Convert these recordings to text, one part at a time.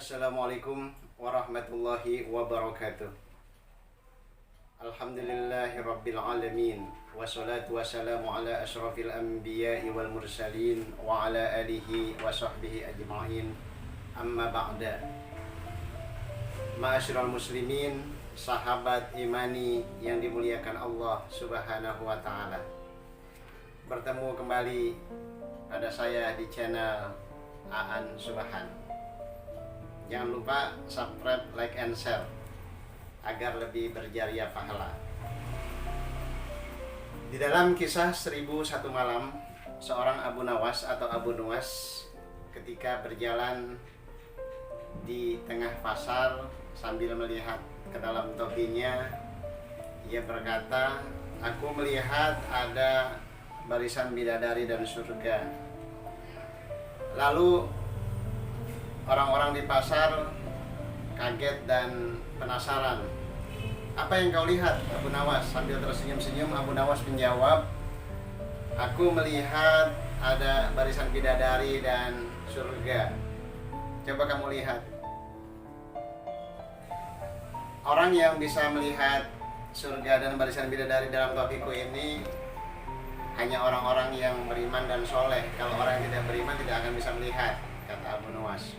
Assalamualaikum warahmatullahi wabarakatuh. Alhamdulillahi rabbil alamin. Wassalatu wassalamu ala ashrafil anbiya'i wal mursalin wa ala alihi wa sahbihi ajma'in. Amma ba'da. Ma'asyiral muslimin, sahabat imani yang dimuliakan Allah Subhanahu wa taala. Bertemu kembali pada saya di channel Aan Subhan. Jangan lupa subscribe, like, and share agar lebih berjariah pahala. Di dalam kisah 1001 malam, seorang Abu Nawas atau Abu Nuwas ketika berjalan di tengah pasar sambil melihat ke dalam topinya, ia berkata, "Aku melihat ada barisan bidadari dan surga." Lalu orang-orang di pasar kaget dan penasaran. "Apa yang kau lihat, Abu Nawas?" Sambil tersenyum-senyum, Abu Nawas menjawab, "Aku melihat ada barisan bidadari dan surga." Coba kamu lihat. Orang yang bisa melihat surga dan barisan bidadari dalam topiku ini hanya orang-orang yang beriman dan soleh. Kalau orang yang tidak beriman tidak akan bisa melihat, kata Abu Nawas.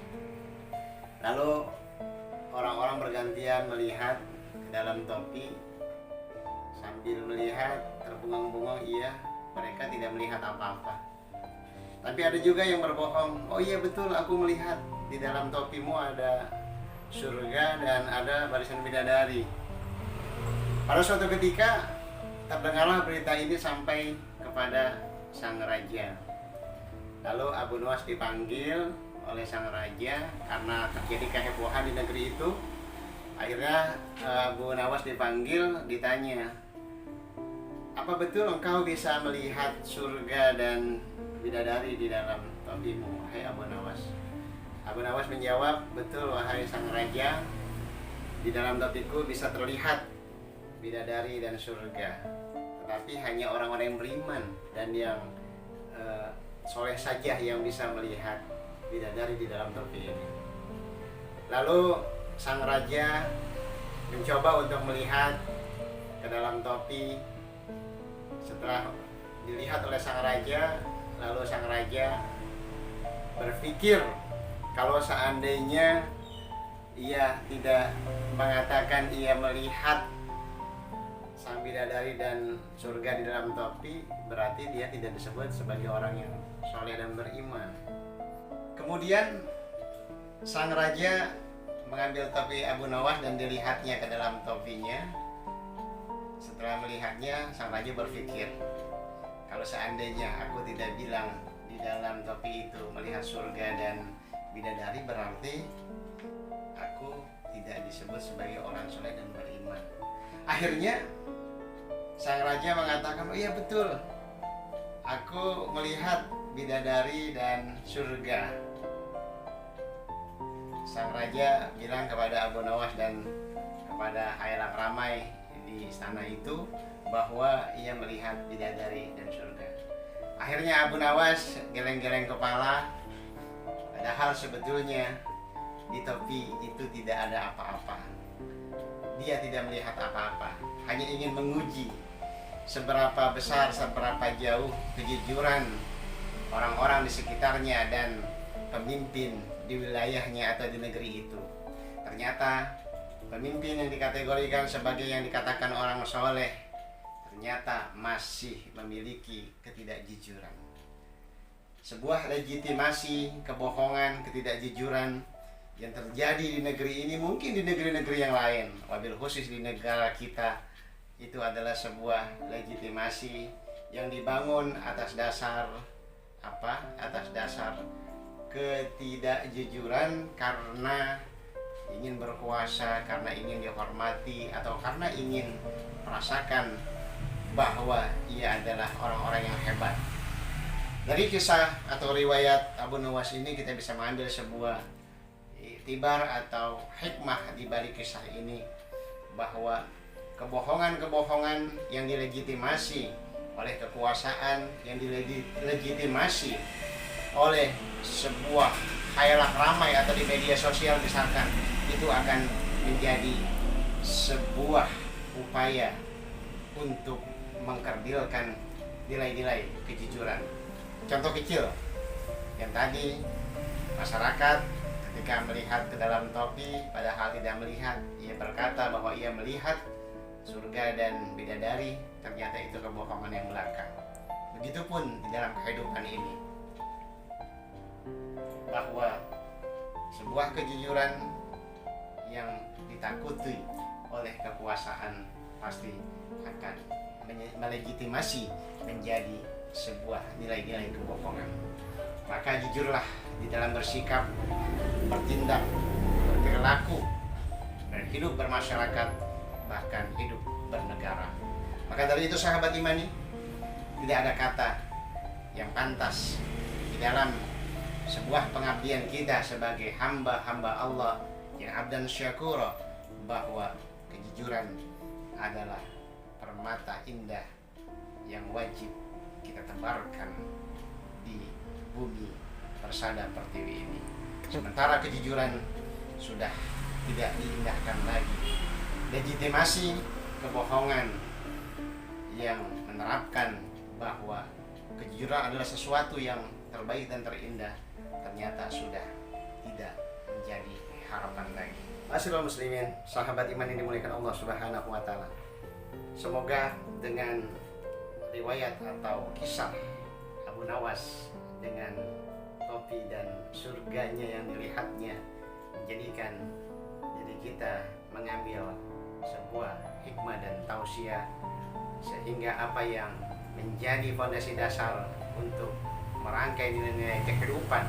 Lalu orang-orang bergantian melihat ke dalam topi. Sambil melihat terbungang-bungang, iya, mereka tidak melihat apa-apa. Tapi ada juga yang berbohong. "Oh iya betul, aku melihat di dalam topimu ada surga dan ada barisan bidadari." Pada suatu ketika terdengarlah berita ini sampai kepada sang raja. Lalu Abu Nawas dipanggil oleh sang raja karena terjadi kehebohan di negeri itu. Akhirnya Abu Nawas dipanggil, ditanya, "Apa betul engkau bisa melihat surga dan bidadari di dalam topimu, wahai Abu Nawas?" Abu Nawas menjawab, "Betul wahai sang raja, di dalam topiku bisa terlihat bidadari dan surga. Tetapi hanya orang-orang yang beriman dan yang soleh saja yang bisa melihat bidadari di dalam topi ini." Lalu sang raja mencoba untuk melihat ke dalam topi. Setelah dilihat oleh sang raja, lalu sang raja berpikir kalau seandainya ia tidak mengatakan ia melihat sang bidadari dan surga di dalam topi, berarti dia tidak disebut sebagai orang yang soleh dan beriman. Kemudian sang raja mengambil topi Abu Nawas dan dilihatnya ke dalam topinya. Setelah melihatnya, sang raja berpikir, kalau seandainya aku tidak bilang di dalam topi itu melihat surga dan bidadari, berarti aku tidak disebut sebagai orang soleh dan beriman. Akhirnya sang raja mengatakan, "Oh iya betul, aku melihat bidadari dan surga." Sang raja bilang kepada Abu Nawas dan kepada khalayak ramai di istana itu bahwa ia melihat bidadari dan surga. Akhirnya Abu Nawas geleng-geleng kepala, padahal sebetulnya di topi itu tidak ada apa-apa. Dia tidak melihat apa-apa, hanya ingin menguji seberapa besar, seberapa jauh kejujuran orang-orang di sekitarnya dan pemimpin di wilayahnya atau di negeri itu. Ternyata pemimpin yang dikategorikan sebagai yang dikatakan orang soleh ternyata masih memiliki ketidakjujuran. Sebuah legitimasi kebohongan, ketidakjujuran yang terjadi di negeri ini, mungkin di negeri-negeri yang lain, wabil khusus di negara kita, itu adalah sebuah legitimasi yang dibangun atas dasar apa? Atas dasar ketidakjujuran karena ingin berkuasa, karena ingin dihormati, atau karena ingin merasakan bahwa ia adalah orang-orang yang hebat. Dari kisah atau riwayat Abu Nawas ini kita bisa mengambil sebuah iktibar atau hikmah di balik kisah ini, bahwa kebohongan-kebohongan yang dilegitimasi oleh kekuasaan, yang dilegitimasi oleh sebuah khayalak ramai atau di media sosial misalkan, itu akan menjadi sebuah upaya untuk mengkerdilkan nilai-nilai kejujuran. Contoh kecil yang tadi, masyarakat ketika melihat ke dalam topi padahal tidak melihat, ia berkata bahwa ia melihat surga dan bidadari, ternyata itu kebohongan yang belaka. Begitupun di dalam kehidupan ini, bahwa sebuah kejujuran yang ditakuti oleh kekuasaan pasti akan melegitimasi menjadi sebuah nilai-nilai kebohongan. Maka jujurlah di dalam bersikap, bertindak, berperilaku, dan hidup bermasyarakat, bahkan hidup bernegara. Maka dari itu sahabat imani, tidak ada kata yang pantas di dalam sebuah pengabdian kita sebagai hamba-hamba Allah yang abdan syakura, bahwa kejujuran adalah permata indah yang wajib kita tebarkan di bumi persada pertiwi ini. Sementara kejujuran sudah tidak diindahkan lagi, legitimasi kebohongan yang menerapkan bahwa kejujuran adalah sesuatu yang terbaik dan terindah, ternyata sudah tidak menjadi harapan lagi. Masyiral muslimin, sahabat iman yang dimuliakan Allah Subhanahu wa taala. Semoga dengan riwayat atau kisah Abu Nawas dengan topi dan surganya yang dilihatnya menjadikan diri kita mengambil sebuah hikmah dan tausiah, sehingga apa yang menjadi fondasi dasar untuk merangkai nilai-nilai kehidupan,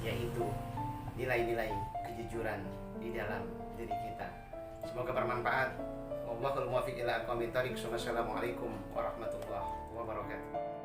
yaitu nilai-nilai kejujuran di dalam diri kita. Semoga bermanfaat. Wallahul muwaffiq ila aqwamit thoriq. Wassalamualaikum warahmatullahi wabarakatuh.